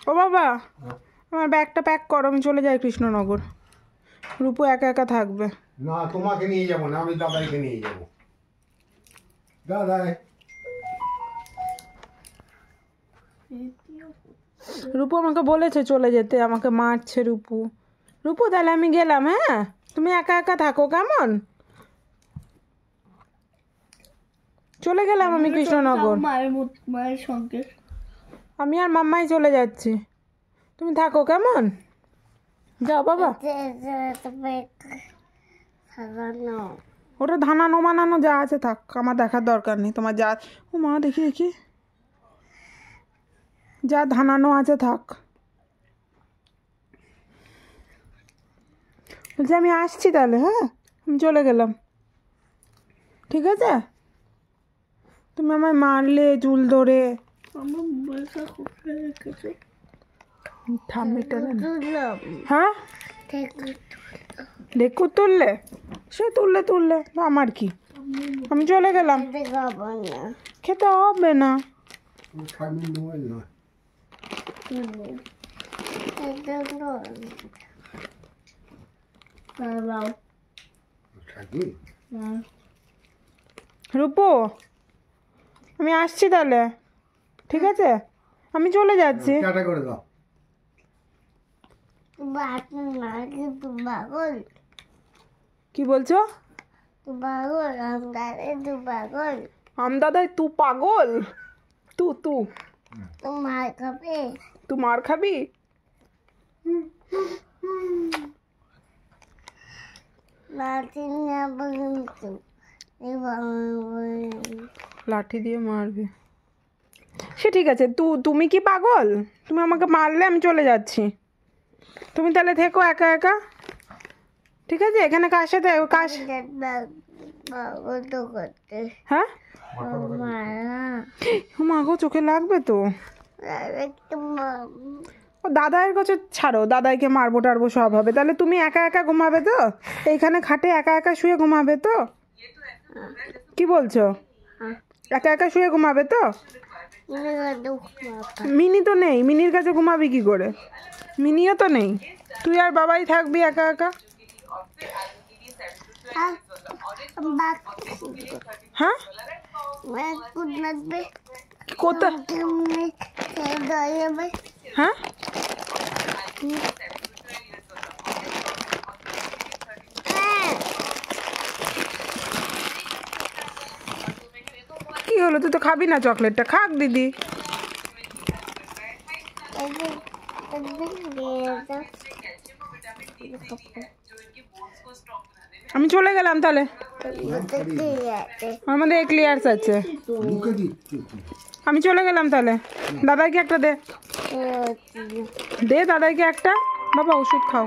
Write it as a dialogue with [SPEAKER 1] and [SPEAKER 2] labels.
[SPEAKER 1] ও বাবা, আমার ব্যাগটা প্যাক করো, আমি চলে যাই কৃষ্ণনগর। রূপু একা একা থাকবে
[SPEAKER 2] না। তোমাকে নিয়ে যাবো না, আমি দাদাইকে নিয়ে যাবো। দাদাই,
[SPEAKER 1] রূপু আমাকে বলেছে চলে যেতে, আমাকে মারছে রূপু। রূপু তাহলে আমি গেলাম, হ্যাঁ? তুমি একা একা থাকো, কেমন? চলে গেলাম আমি কৃষ্ণনগর।
[SPEAKER 3] মায়ের সঙ্গে
[SPEAKER 1] আমি আর মাম্মাই চলে যাচ্ছি, তুমি থাকো, কেমন? যাও বাবা। ওটা ধানানো মানানো যা আছে থাক, আমার দেখার দরকার নেই। তোমার যা, ও মা, দেখি দেখি, যা ধানানো আছে থাক। বলছি আমি আসছি তাহলে, হ্যাঁ? আমি চলে গেলাম, ঠিক আছে? তুমি আমায় মারলে চুল ধরে।
[SPEAKER 3] আমার মোবাইলটা কোথায় রেখেছে?
[SPEAKER 1] হ্যাঁ, দেখু তুললে, সে তুললে আমার কি, আমি চলে গেলাম। খেতে হবে না।
[SPEAKER 2] খাবি মোবাইল না? খাবি?
[SPEAKER 1] রূপু, আমি আসছি তাহলে, ঠিক আছে? আমি চলে যাচ্ছি।
[SPEAKER 2] টাটা করে দাও।
[SPEAKER 1] কি বলছো? আমদাদাই তু পাগল? তু মার খাবি? লাঠি দিয়ে মারবে, সে ঠিক আছে। তুমি কি পাগল? তুমি আমাকে মারলে আমি চলে যাচ্ছি, তুমি তাহলে থেকো একা একা, ঠিক আছে? এখানে কার সাথে হ্যাঁ? মা গো, চোখে লাগবে তো। ও দাদাইয়ের কাছে ছাড়ো, দাদাইকে মারবো টারবো সব হবে। তাহলে তুমি একা একা ঘুমাবে তো? এইখানে খাটে একা একা শুয়ে ঘুমাবে তো? কি বলছো? একা একা শুয়ে ঘুমাবে তো? মিনি তো নেই, মিনির কাছে ঘুমাবি কি করে? মিনিও তো নেই, তুই আর বাবাই থাকবি একা একা। হ্যাঁ, কোথায়? হ্যাঁ, কি হলো? তুই তো খাবি না চকলেটটা, খাক দিদি। আমি চলে গেলাম তাহলে, আমাদের ক্লিয়ার্স আছে। আমি চলে গেলাম তাহলে, দাদাইকে একটা দে, দাদাইকে একটা। বাবা ওষুধ খাও।